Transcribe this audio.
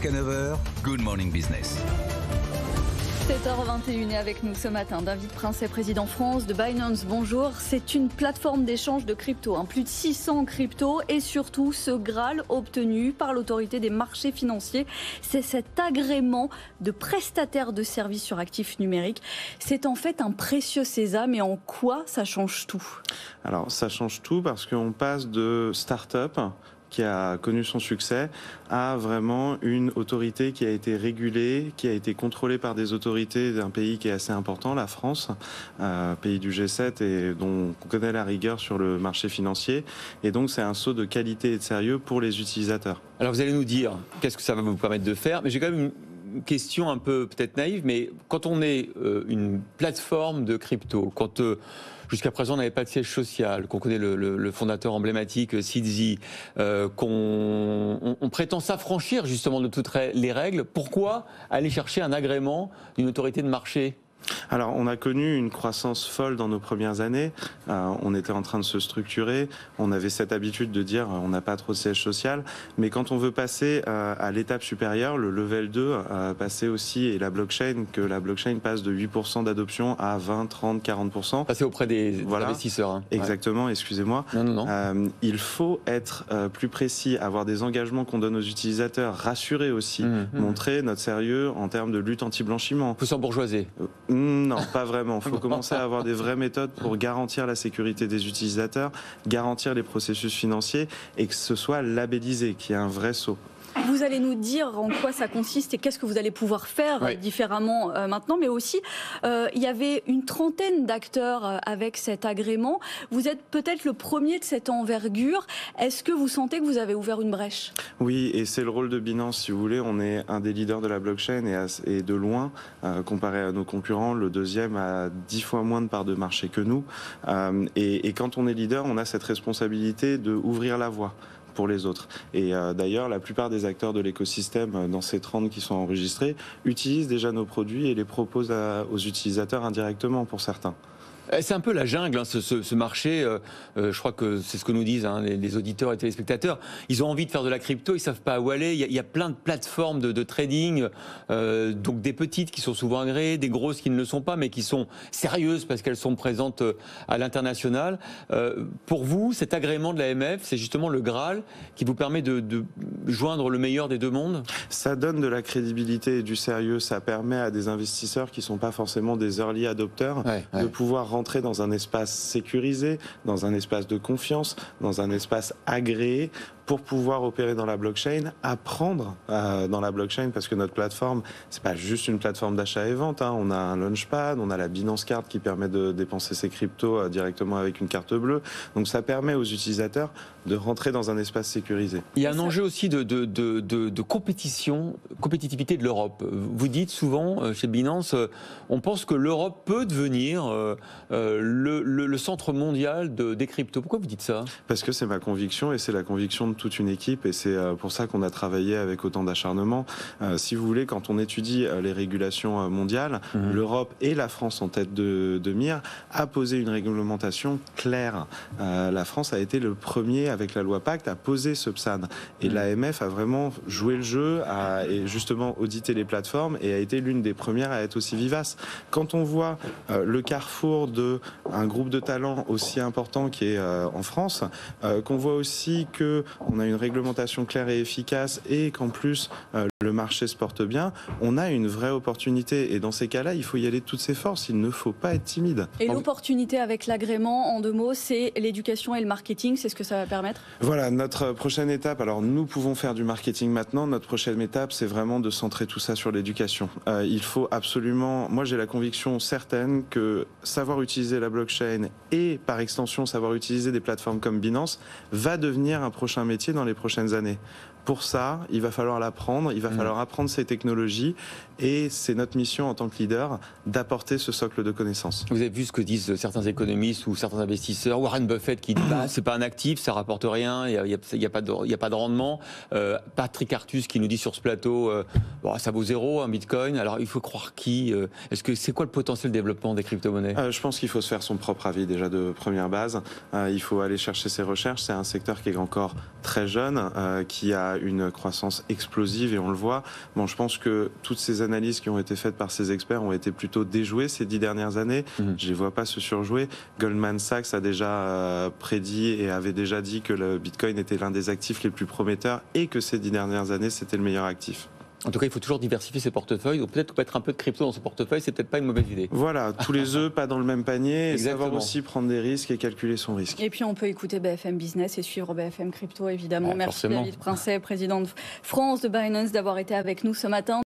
Jusqu'à 9h, Good Morning Business. 7h21 est avec nous ce matin. David Princet, président France de Binance. Bonjour. C'est une plateforme d'échange de crypto. Plus de 600 cryptos et surtout ce Graal obtenu par l'autorité des marchés financiers. C'est cet agrément de prestataire de services sur actifs numériques. C'est en fait un précieux sésame. Et en quoi ça change tout? Alors ça change tout parce qu'on passe de start-up qui a connu son succès, à vraiment une autorité qui a été régulée, qui a été contrôlée par des autorités d'un pays qui est assez important, la France, pays du G7 et dont on connaît la rigueur sur le marché financier. Et donc c'est un saut de qualité et de sérieux pour les utilisateurs. Alors vous allez nous dire qu'est-ce que ça va vous permettre de faire, mais j'ai quand même une question un peu peut-être naïve, mais quand on est une plateforme de crypto, quand jusqu'à présent, on n'avait pas de siège social, qu'on connaît le fondateur emblématique, Sidzi, qu'on prétend s'affranchir justement de toutes les règles. Pourquoi aller chercher un agrément d'une autorité de marché ? Alors, on a connu une croissance folle dans nos premières années. On était en train de se structurer. On avait cette habitude de dire on n'a pas trop de siège social. Mais quand on veut passer à l'étape supérieure, le level 2, passer aussi, et la blockchain, que la blockchain passe de 8% d'adoption à 20, 30, 40%. Passer auprès des investisseurs. Hein. Exactement, ouais. Excusez-moi. Non. Il faut être plus précis, avoir des engagements qu'on donne aux utilisateurs, rassurer aussi, montrer notre sérieux en termes de lutte anti-blanchiment. Il faut s'embourgeoiser. Non, pas vraiment. Il faut commencer à avoir des vraies méthodes pour garantir la sécurité des utilisateurs, garantir les processus financiers et que ce soit labellisé, qu'il y ait un vrai saut. Vous allez nous dire en quoi ça consiste et qu'est-ce que vous allez pouvoir faire différemment maintenant, mais aussi il y avait une trentaine d'acteurs avec cet agrément. Vous êtes peut-être le premier de cette envergure. Est-ce que vous sentez que vous avez ouvert une brèche? Oui, et c'est le rôle de Binance, si vous voulez. On est un des leaders de la blockchain et de loin, comparé à nos concurrents, le deuxième a 10 fois moins de parts de marché que nous. Et quand on est leader, on a cette responsabilité d'ouvrir la voie pour les autres. Et d'ailleurs, la plupart des acteurs de l'écosystème, dans ces 30 qui sont enregistrés, utilisent déjà nos produits et les proposent aux utilisateurs indirectement pour certains. C'est un peu la jungle, hein, ce marché. Je crois que c'est ce que nous disent les auditeurs et téléspectateurs. Ils ont envie de faire de la crypto, ils savent pas où aller. Il y a plein de plateformes de trading, donc des petites qui sont souvent agréées, des grosses qui ne le sont pas, mais qui sont sérieuses parce qu'elles sont présentes à l'international. Pour vous, cet agrément de l'AMF, c'est justement le Graal qui vous permet de joindre le meilleur des deux mondes? Ça donne de la crédibilité et du sérieux. Ça permet à des investisseurs qui sont pas forcément des early adopteurs de pouvoir rentrer dans un espace sécurisé, dans un espace de confiance, dans un espace agréé pour pouvoir opérer dans la blockchain, apprendre dans la blockchain, parce que notre plateforme, c'est pas juste une plateforme d'achat et vente. On a un launchpad, on a la Binance Card qui permet de dépenser ses cryptos directement avec une carte bleue. Donc ça permet aux utilisateurs de rentrer dans un espace sécurisé. Il y a un enjeu aussi de compétitivité de l'Europe. Vous dites souvent chez Binance, on pense que l'Europe peut devenir le centre mondial des cryptos. Pourquoi vous dites ça? Parce que c'est ma conviction et c'est la conviction de toute une équipe et c'est pour ça qu'on a travaillé avec autant d'acharnement. Si vous voulez, quand on étudie les régulations mondiales, l'Europe et la France en tête de mire a posé une réglementation claire. La France a été le premier avec la loi Pacte à poser ce PSAN et l'AMF a vraiment joué le jeu, et justement audité les plateformes et a été l'une des premières à être aussi vivace. Quand on voit le carrefour d'un groupe de talents aussi important qui est en France, qu'on voit aussi que on a une réglementation claire et efficace et qu'en plus le marché se porte bien, on a une vraie opportunité et dans ces cas-là, il faut y aller de toutes ses forces, il ne faut pas être timide. Et l'opportunité avec l'agrément, en deux mots, c'est l'éducation et le marketing, c'est ce que ça va permettre? Voilà, notre prochaine étape, alors nous pouvons faire du marketing maintenant, notre prochaine étape, c'est vraiment de centrer tout ça sur l'éducation. Il faut absolument, moi j'ai la conviction certaine que savoir utiliser la blockchain et par extension savoir utiliser des plateformes comme Binance va devenir un prochain métier dans les prochaines années. Pour ça, il va falloir l'apprendre, il va falloir apprendre ces technologies et c'est notre mission en tant que leader d'apporter ce socle de connaissances. Vous avez vu ce que disent certains économistes ou certains investisseurs, Warren Buffett qui dit c'est pas un actif, ça rapporte rien, il y a pas de rendement. Patrick Artus qui nous dit sur ce plateau ça vaut zéro un bitcoin. Alors il faut croire qui? Est-ce que c'est quoi le potentiel développement des crypto-monnaies? Je pense qu'il faut se faire son propre avis déjà de première base. Il faut aller chercher ses recherches. C'est un secteur qui est encore très jeune, qui a une croissance explosive et on le voit. Bon, je pense que toutes ces analyses qui ont été faites par ces experts ont été plutôt déjouées ces 10 dernières années. Je ne les vois pas se surjouer. Goldman Sachs a déjà prédit et avait déjà dit que le Bitcoin était l'un des actifs les plus prometteurs et que ces 10 dernières années, c'était le meilleur actif. En tout cas, il faut toujours diversifier ses portefeuilles. Ou peut-être mettre un peu de crypto dans son portefeuille, c'est peut-être pas une mauvaise idée. Voilà, tous les œufs pas dans le même panier. Et savoir aussi prendre des risques et calculer son risque. Et puis on peut écouter BFM Business et suivre BFM Crypto, évidemment. Merci forcément. David Princet, président de France de Binance, d'avoir été avec nous ce matin.